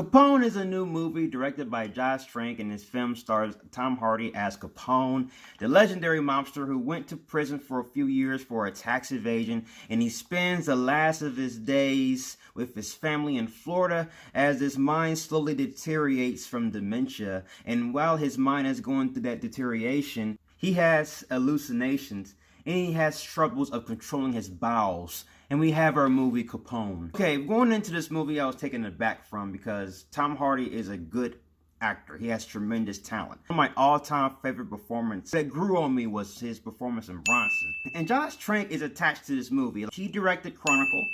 Capone is a new movie directed by Josh Trank, and this film stars Tom Hardy as Capone, the legendary mobster who went to prison for a few years for a tax evasion, and he spends the last of his days with his family in Florida as his mind slowly deteriorates from dementia. And while his mind is going through that deterioration, he has hallucinations and he has troubles of controlling his bowels. And we have our movie Capone. Okay, going into this movie, I was taken aback from because Tom Hardy is a good actor. He has tremendous talent. One of my all-time favorite performance that grew on me was his performance in Bronson. And Josh Trank is attached to this movie. He directed Chronicle,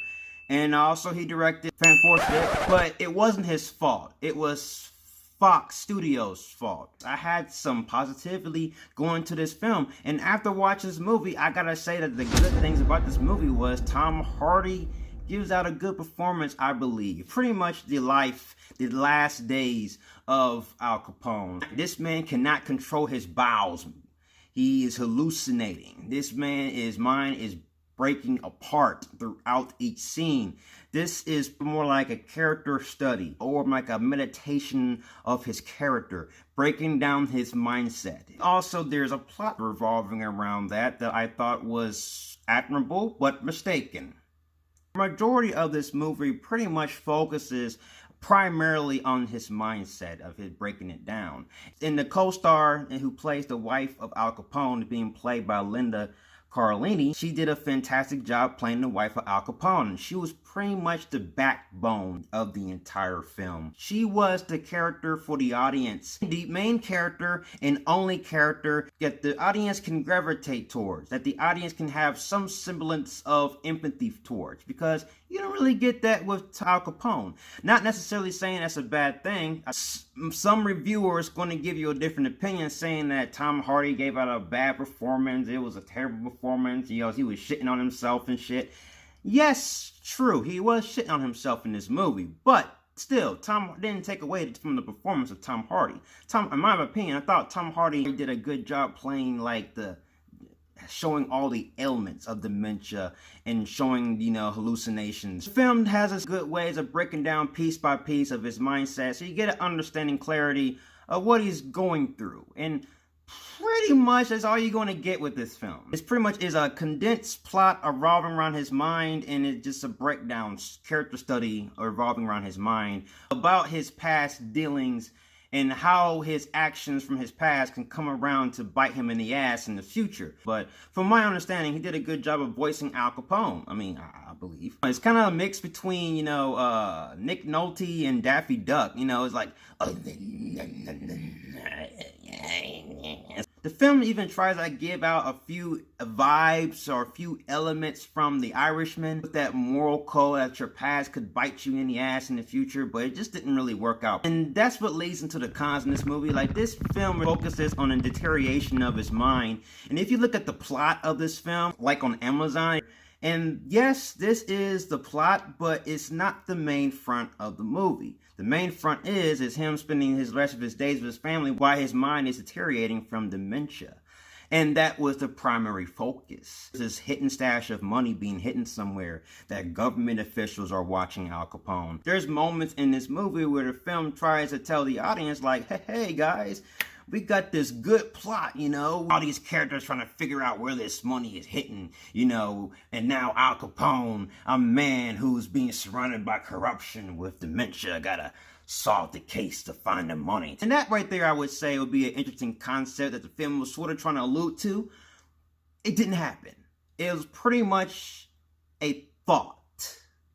and also he directed Fantastic, but it wasn't his fault. It was Fox Studios' fault. I had some positivity going to this film, and after watching this movie, I gotta say that the good things about this movie was Tom Hardy gives out a good performance, I believe. Pretty much the last days of Al Capone. This man cannot control his bowels. He is hallucinating. This man's mind is breaking apart throughout each scene. This is more like a character study or like a meditation of his character, breaking down his mindset. Also, there's a plot revolving around that I thought was admirable but mistaken. The majority of this movie pretty much focuses primarily on his mindset of his breaking it down. And the co-star who plays the wife of Al Capone, being played by Linda Cardellini, she did a fantastic job playing the wife of Al Capone. She was pretty much the backbone of the entire film. She was the character for the audience, the main character and only character that the audience can gravitate towards, that the audience can have some semblance of empathy towards, because you don't really get that with Al Capone. Not necessarily saying that's a bad thing. Some reviewers going to give you a different opinion, saying that Tom Hardy gave out a bad performance. It was a terrible performance. You know, he was shitting on himself and shit. Yes, true. He was shitting on himself in this movie, but still, Tom didn't take away from the performance of Tom Hardy. In my opinion, I thought Tom Hardy did a good job playing showing all the ailments of dementia and showing, hallucinations. The film has its good ways of breaking down piece by piece of his mindset, so you get an understanding, clarity of what he's going through. And pretty much that's all you're going to get with this film. It's pretty much is a condensed plot revolving around his mind, and it's just a breakdown, character study revolving around his mind about his past dealings and how his actions from his past can come around to bite him in the ass in the future. But from my understanding, he did a good job of voicing Al Capone. I believe. It's kind of a mix between, Nick Nolte and Daffy Duck. It's like... The film even tries to give out a few vibes or a few elements from The Irishman, with that moral code that your past could bite you in the ass in the future, but it just didn't really work out. And that's what leads into the cons in this movie. Like, this film focuses on a deterioration of his mind. And if you look at the plot of this film, like on Amazon, and yes, this is the plot, but it's not the main front of the movie. The main front is him spending his rest of his days with his family while his mind is deteriorating from dementia. And that was the primary focus. This hidden stash of money being hidden somewhere that government officials are watching Al Capone. There's moments in this movie where the film tries to tell the audience, like, hey guys, we got this good plot, all these characters trying to figure out where this money is hidden, and now Al Capone, a man who's being surrounded by corruption with dementia, gotta solve the case to find the money. And that right there, I would say, would be an interesting concept that the film was sort of trying to allude to. It didn't happen. It was pretty much a thought.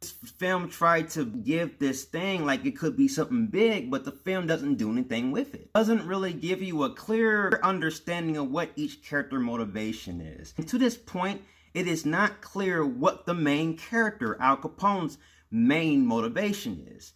This film tried to give this thing like it could be something big, but the film doesn't do anything with it. It doesn't really give you a clear understanding of what each character motivation is. And to this point, it is not clear what the main character, Al Capone's main motivation is.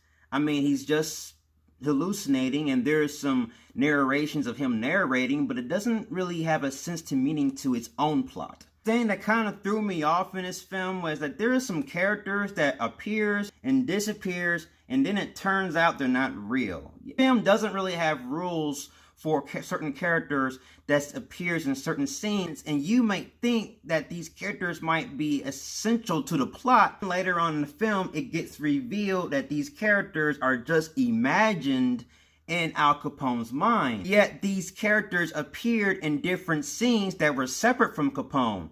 He's just hallucinating, and there's some narrations of him narrating, but it doesn't really have a sense to meaning to its own plot. The thing that kind of threw me off in this film was that there are some characters that appears and disappears, and then it turns out they're not real. The film doesn't really have rules for certain characters that appears in certain scenes, and you might think that these characters might be essential to the plot. Later on in the film, it gets revealed that these characters are just imagined in Al Capone's mind. Yet these characters appeared in different scenes that were separate from Capone,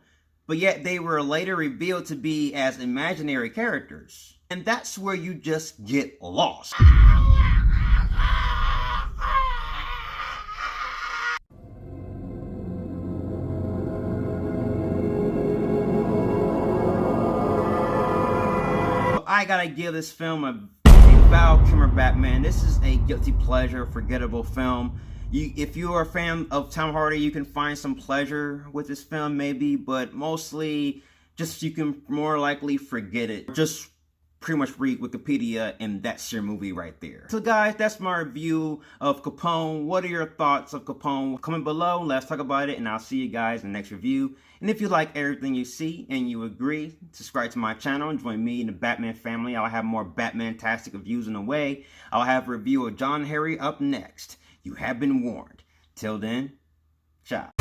but yet they were later revealed to be as imaginary characters. And that's where you just get lost. I gotta give this film a Val Kilmer Batman. This is a guilty pleasure, forgettable film. If you are a fan of Tom Hardy, you can find some pleasure with this film maybe, but mostly just you can more likely forget it. Just pretty much read Wikipedia and that's your movie right there. So guys, that's my review of Capone. What are your thoughts of Capone? Comment below, let's talk about it, and I'll see you guys in the next review. And if you like everything you see and you agree, subscribe to my channel and join me in the Batman family. I'll have more Batman-tastic reviews in the way. I'll have a review of John Harry up next. You have been warned. Till then, ciao.